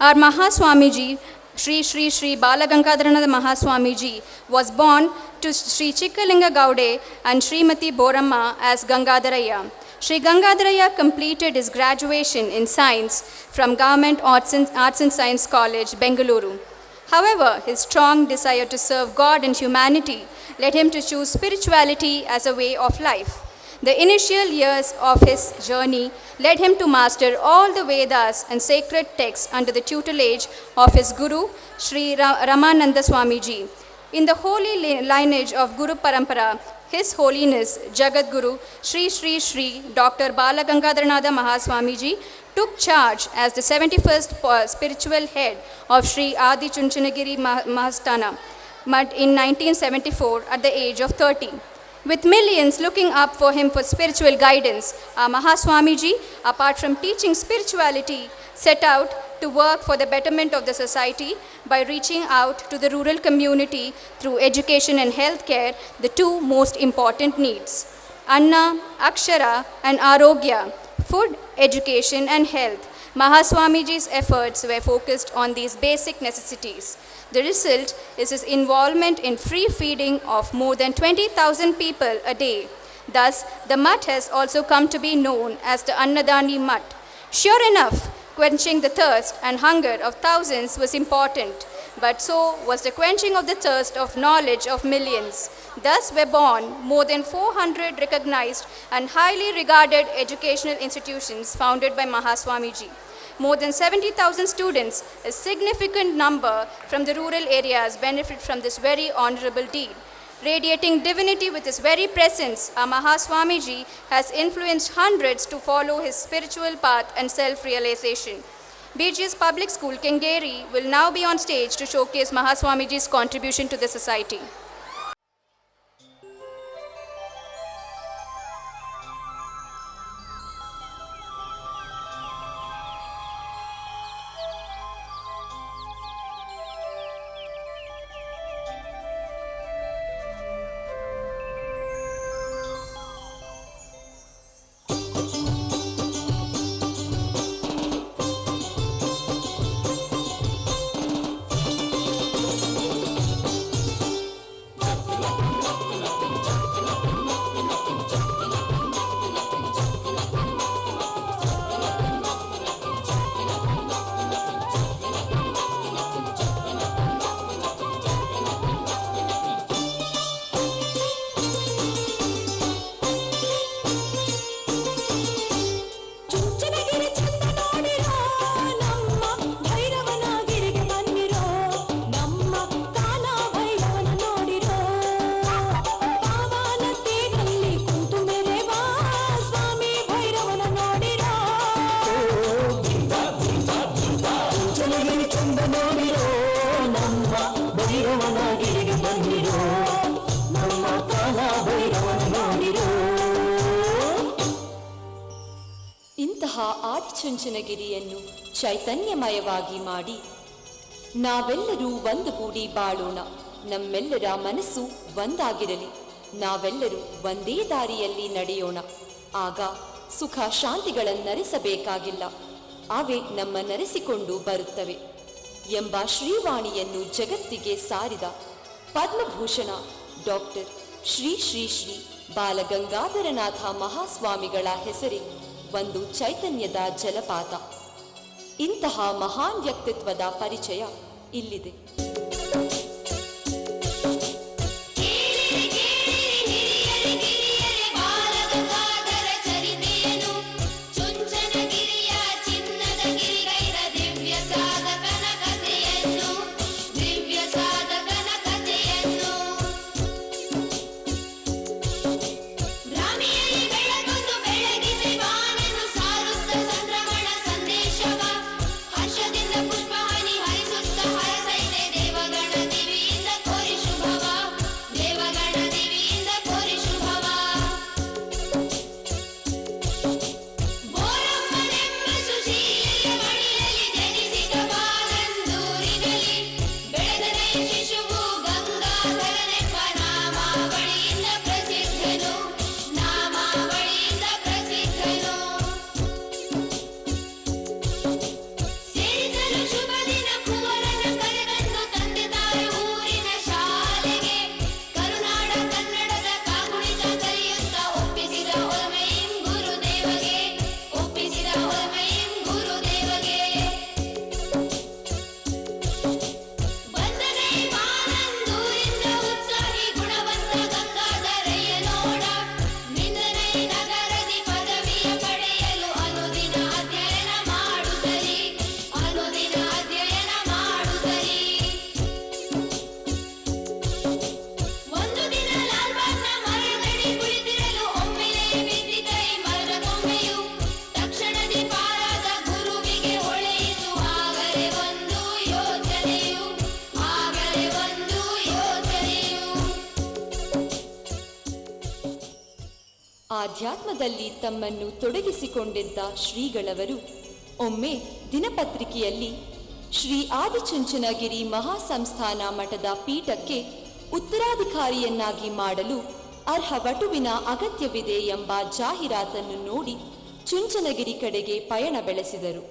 Our Mahaswamiji, Sri Balagangadharanatha Mahaswamiji, was born to Sri Chikkalinga Gaude and Srimati Boramma as Gangadharaya. Sri Gangadharaya completed his graduation in science from Government Arts and Science College, Bengaluru. However, his strong desire to serve God and humanity led him to choose spirituality as a way of life. The initial years of his journey led him to master all the Vedas and sacred texts under the tutelage of his Guru, Sri Ramananda Swamiji. In the holy lineage of Guru Parampara, His Holiness Jagat Guru Sri Dr. Balagangadharanatha Mahaswamiji took charge as the 71st spiritual head of Sri Adi Chunchanagiri Mahasthana in 1974 at the age of 30. With millions looking up for him for spiritual guidance, our Mahaswamiji, apart from teaching spirituality, set out to work for the betterment of the society by reaching out to the rural community through education and healthcare, the two most important needs. Anna, Akshara and Arogya, food, education and health. Mahaswamiji's efforts were focused on these basic necessities. The result is his involvement in free feeding of more than 20,000 people a day. Thus, the Mutt has also come to be known as the Annadani Mutt. Sure enough, quenching the thirst and hunger of thousands was important, but so was the quenching of the thirst of knowledge of millions. Thus were born more than 400 recognized and highly regarded educational institutions founded by Mahaswamiji. More than 70,000 students, a significant number from the rural areas, benefit from this very honorable deed. Radiating divinity with his very presence, our Mahaswamiji has influenced hundreds to follow his spiritual path and self-realization. BGS Public School, Kengeri, will now be on stage to showcase Mahaswamiji's contribution to the society. ಇಂತಹ ಆದಿಚುಂಚನಗಿರಿಯನ್ನು ಚೈತನ್ಯಮಯವಾಗಿ ಮಾಡಿ ನಾವೆಲ್ಲರೂ ಒಂದುಗೂಡಿ ಬಾಳೋಣ. ನಮ್ಮೆಲ್ಲರ ಮನಸ್ಸು ಒಂದಾಗಿರಲಿ. ನಾವೆಲ್ಲರೂ ಒಂದೇ ದಾರಿಯಲ್ಲಿ ನಡೆಯೋಣ. ಆಗ ಸುಖ ಶಾಂತಿಗಳನ್ನರಿಸಬೇಕಾಗಿಲ್ಲ, ಅವೇ ನಮ್ಮ ನರೆಸಿಕೊಂಡು ಬರುತ್ತವೆ ಎಂಬ ಶ್ರೀವಾಣಿಯನ್ನು ಜಗತ್ತಿಗೆ ಸಾರಿದ ಪದ್ಮಭೂಷಣ ಡಾಕ್ಟರ್ ಶ್ರೀ ಬಾಲಗಂಗಾಧರನಾಥ ಮಹಾಸ್ವಾಮಿಗಳ ಹೆಸರೇ ಒಂದು ಚೈತನ್ಯದ ಜಲಪಾತ. ಇಂತಹ ಮಹಾನ್ ವ್ಯಕ್ತಿತ್ವದ ಪರಿಚಯ ಇಲ್ಲಿದೆ. ಹರ್ಷದಿಂದ ಪುಷ್ಪಹಾನಿ ಹರಿಸುತ್ತ ಹರಸೈತೆ ಆಧ್ಯಾತ್ಮದಲ್ಲಿ ತಮ್ಮನ್ನು ತೊಡಗಿಸಿಕೊಂಡಿದ್ದ ಶ್ರೀಗಳವರು ಒಮ್ಮೆ ದಿನಪತ್ರಿಕೆಯಲ್ಲಿ ಶ್ರೀ ಆದಿಚುಂಚನಗಿರಿ ಮಹಾಸಂಸ್ಥಾನ ಮಠದ ಪೀಠಕ್ಕೆ ಉತ್ತರಾಧಿಕಾರಿಯನ್ನಾಗಿ ಮಾಡಲು ಅರ್ಹ ವಟುವಿನ ಅಗತ್ಯವಿದೆ ಎಂಬ ಜಾಹೀರಾತನ್ನು ನೋಡಿ ಚುಂಚನಗಿರಿ ಕಡೆಗೆ ಪಯಣ ಬೆಳೆಸಿದರು.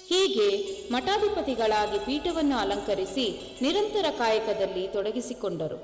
ಹೀಗೆ ಮಠಾಧಿಪತಿಗಳಾಗಿ ಪೀಠವನ್ನು ಅಲಂಕರಿಸಿ ನಿರಂತರ ಕಾಯಕದಲ್ಲಿ ತೊಡಗಿಸಿಕೊಂಡರು.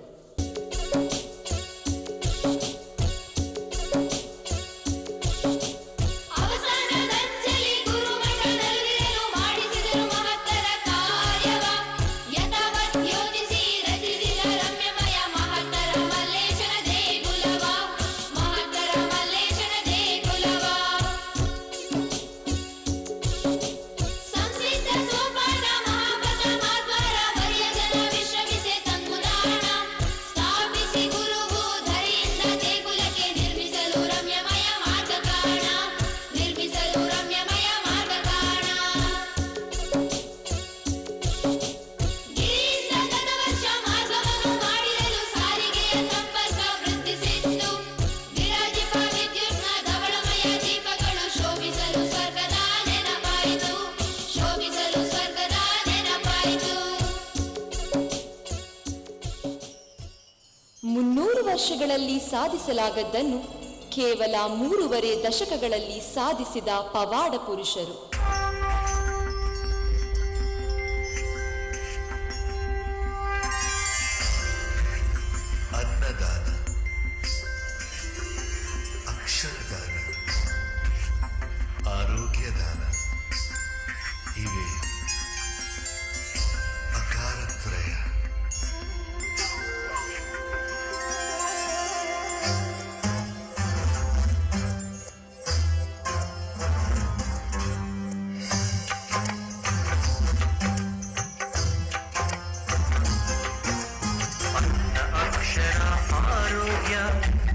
ವರ್ಷಗಳಲ್ಲಿ ಸಾಧಿಸಲಾಗದ್ದನ್ನು ಕೇವಲ 3.5 ದಶಕಗಳಲ್ಲಿ ಸಾಧಿಸಿದ ಪವಾಡ ಪುರುಷರು. ಅನ್ನದಾನ, ಅಕ್ಷರದಾನ, ಆರೋಗ್ಯದಾನ ಇವೆ ಅಕಾರತ್ರಯ.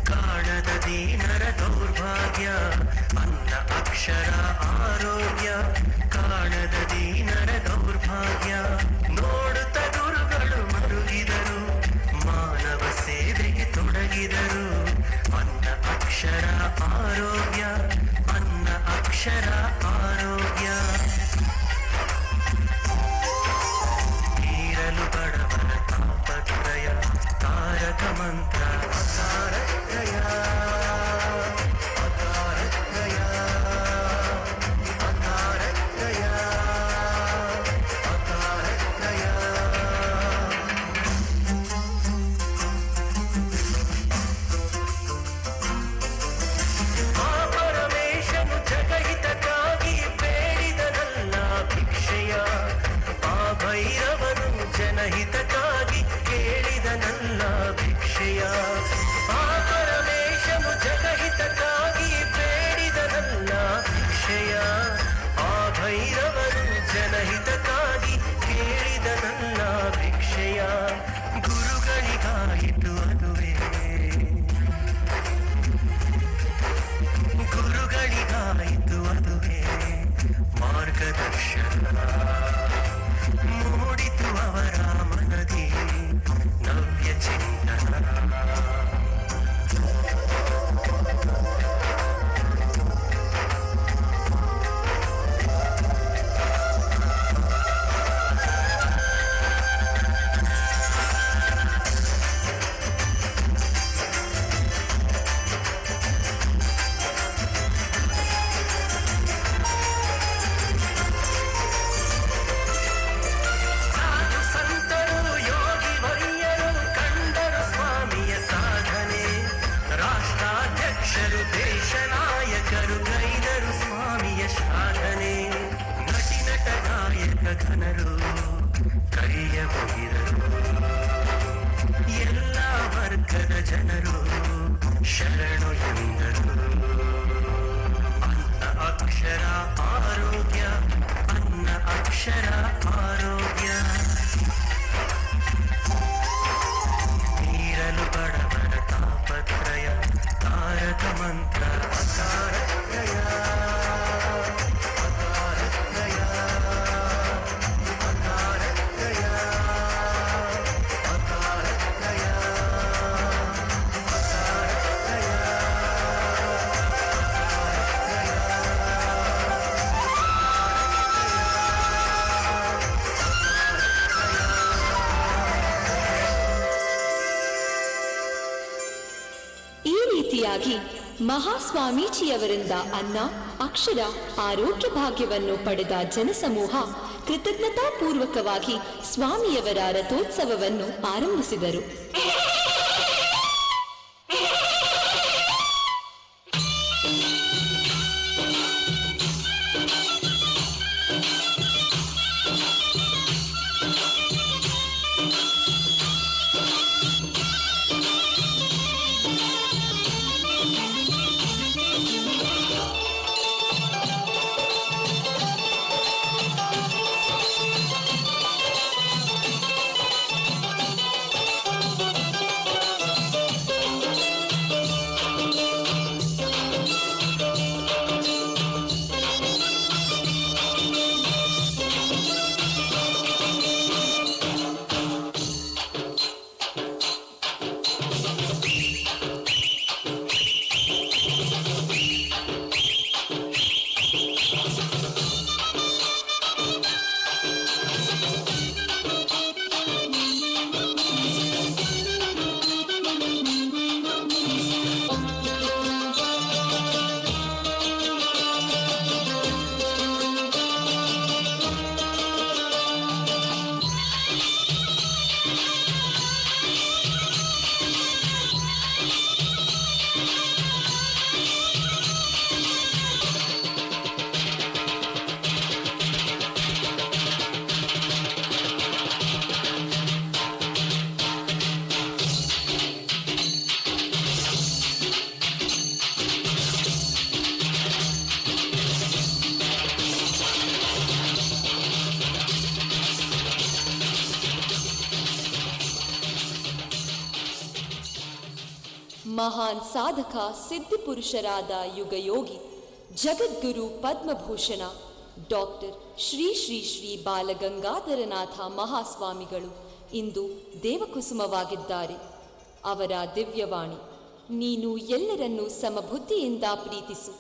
ಕಾಣದ ದೀನರ ದೌರ್ಭಾಗ್ಯ, ಅನ್ನ ಅಕ್ಷರ ಆರೋಗ್ಯ, ಕಾಣದ ದೀನರ ದೌರ್ಭಾಗ್ಯ. ನೋಡುತ್ತ ಗುರುಗಳು ಮರುಗಿದರು, ಮಾನವ ಸೇವೆಗೆ ತೊಡಗಿದರು. ಅನ್ನ ಅಕ್ಷರ ಆರೋಗ್ಯ, ಅನ್ನ ಅಕ್ಷರ ಆರೋಗ್ಯ. ತೀರಲು ಬಡವರ ತಾಪತ್ರಯ, ತಾರಕ ಮಂತ್ರ ಅಕಾರತ್ರಯ, ಅಕಾರತ್ರಯ, ಅಕಾರತ್ರಯ, ಅಕಾರತ್ರಯ. ಆ ಪರಮೇಶನು ಜಗಹಿತಕ್ಕಾಗಿ ಬೇಡಿದನಲ್ಲ ಭಿಕ್ಷೆಯ, ಆ ಭೈರವನು ಜನಹಿತಕ್ಕಾಗಿ ಕೇಳಿದನಲ್ಲ ಭಿಕ್ಷೆಯ. ಆ ಪರಮೇಶನು ಜಗಹಿತಕ್ಕಾಗಿ ಬೇಡಿದನಲ್ಲ ಭಿಕ್ಷೆಯ, ಆ ಭೈರವನು ಜನಹಿತಕ್ಕಾಗಿ ಕೇಳಿದನಲ್ಲ ಭಿಕ್ಷೆಯ. ಗುರುಗಳಿಗಾಯಿತು ಅದುವೇ, ಗುರುಗಳಿಗಾಯಿತು ಅದುವೇ ಮಾರ್ಗದರ್ಶನ. ಮೂಡಿತು ಅವರ ಮನದಿ ನವ್ಯ ಚಿಂತನ. ಜನರು ಕೈಯ ಮುಗಿದರು. ಎಲ್ಲ ವರ್ಗದ ಜನರು ಶರಣು ಎಂದರು. ಅನ್ನ ಅಕ್ಷರ ಆರೋಗ್ಯ, ಅನ್ನ ಅಕ್ಷರ ಆರೋಗ್ಯ. ನೀರಲು ಬಡವರ ತಾಪತ್ರಯ, ತಾರಕ ಮಂತ್ರ ಅಕಾರತ್ರಯ. ಈ ರೀತಿಯಾಗಿ ಮಹಾಸ್ವಾಮೀಜಿಯವರಿಂದ ಅನ್ನ ಅಕ್ಷರ ಆರೋಗ್ಯ ಭಾಗ್ಯವನ್ನು ಪಡೆದ ಜನಸಮೂಹ ಕೃತಜ್ಞತಾಪೂರ್ವಕವಾಗಿ ಸ್ವಾಮಿಯವರ ರಥೋತ್ಸವವನ್ನು ಆರಂಭಿಸಿದರು. ಮಹಾನ್ ಸಾಧಕ ಸಿದ್ಧಿಪುರುಷರಾದ ಯುಗಯೋಗಿ ಜಗದ್ಗುರು ಪದ್ಮಭೂಷಣ ಡಾಕ್ಟರ್ ಶ್ರೀ ಶ್ರೀ ಶ್ರೀ ಬಾಲಗಂಗಾಧರನಾಥ ಮಹಾಸ್ವಾಮಿಗಳು ಇಂದು ದೇವಕುಸುಮವಾಗಿದ್ದಾರೆ. ಅವರ ದಿವ್ಯವಾಣಿ, ನೀನು ಎಲ್ಲರನ್ನೂ ಸಮಬುದ್ಧಿಯಿಂದ ಪ್ರೀತಿಸು,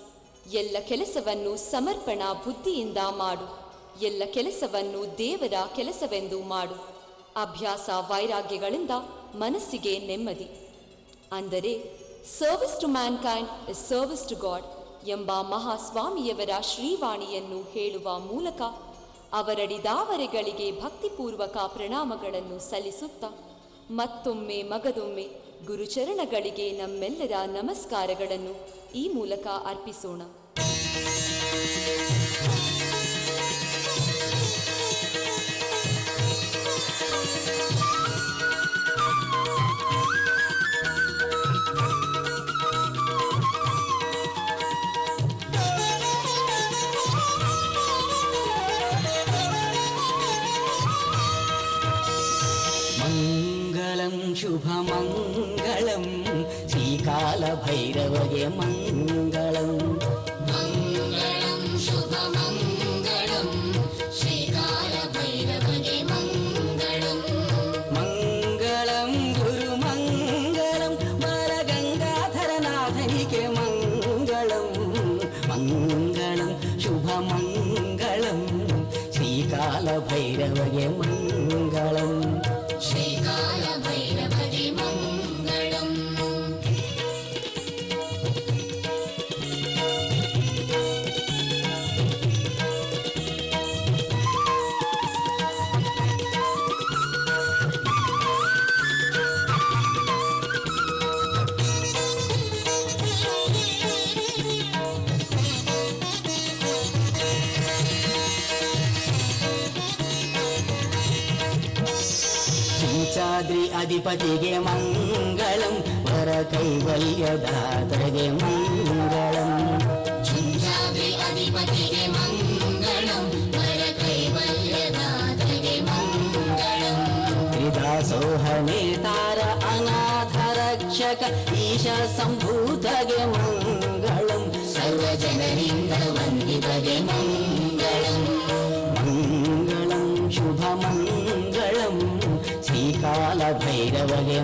ಎಲ್ಲ ಕೆಲಸವನ್ನು ಸಮರ್ಪಣಾ ಬುದ್ಧಿಯಿಂದ ಮಾಡು, ಎಲ್ಲ ಕೆಲಸವನ್ನು ದೇವರ ಕೆಲಸವೆಂದು ಮಾಡು, ಅಭ್ಯಾಸ ವೈರಾಗ್ಯಗಳಿಂದ ಮನಸ್ಸಿಗೆ ನೆಮ್ಮದಿ. ಅಂದರೆ service to mankind is service to God ಎಂಬ ಮಹಾಸ್ವಾಮಿಯವರ ಶ್ರೀವಾಣಿಯನ್ನು ಹೇಳುವ ಮೂಲಕ ಅವರಡಿದಾವರೆಗಳಿಗೆ ಭಕ್ತಿಪೂರ್ವಕ ಪ್ರಣಾಮಗಳನ್ನು ಸಲ್ಲಿಸುತ್ತಾ ಮತ್ತೊಮ್ಮೆ ಮಗದೊಮ್ಮೆ ಗುರುಚರಣಗಳಿಗೆ ನಮ್ಮೆಲ್ಲರ ನಮಸ್ಕಾರಗಳನ್ನು ಈ ಮೂಲಕ ಅರ್ಪಿಸೋಣ. ಮಂಗಳಂ ಶುಭಮಂಗಳಂ ಶ್ರೀಕಾಲಭೈರವಗೆ ಮಂಗಳಂ. ಮಂಗಳಂ ಶುಭಮಂಗಳಂ ಶ್ರೀಕಾಲಭೈರವಗೆ ಮಂಗಳಂ. ಮಂಗಳಂ ಗುರುಮಂಗಳಂ ಬಾಲಗಂಗಾಧರನಾಥನಿಗೆ ಮಂಗಳಂ. ಮಂಗಳಂ ಶುಭಮಂಗಳಂ ಶ್ರೀಕಾಲಭೈರವಗೆ ಮಂಗಳಂ. ಶ್ರೀಕಾಲಭೈರವಗೆ ಮಂಗಳಂ. ಶುಂಠಾದ್ರಿ ಅಧಿಪತಿಗೆ ಮಂಗಳಂ ವರ ಕೈವಲ್ಯದಾತಗೆ ಮಂಗಳಂ ಶುಂಠಾದ್ರಿ ಅಧಿಪತಿಗೆ ಮಂಗಳಂ ವರ ಕೈವಲ್ಯದಾತಗೆ ಮಂಗಳಂ ತ್ರಿದಾಸೋಹ ನೇತಾರ ಅನಾಥ ರಕ್ಷಕ ಈಶ ಸಂಭೂತಗೆ ಮಂಗಳಂ ಸರ್ವಜನರಿಂದ ವಂದಿತಗೆ ಮಂಗಳಂ ಮಂಗಳಂ ಶುಭ ಮಂಗಳಂ ಶ್ರೀಕಾಲ ಭೈರವಗೆ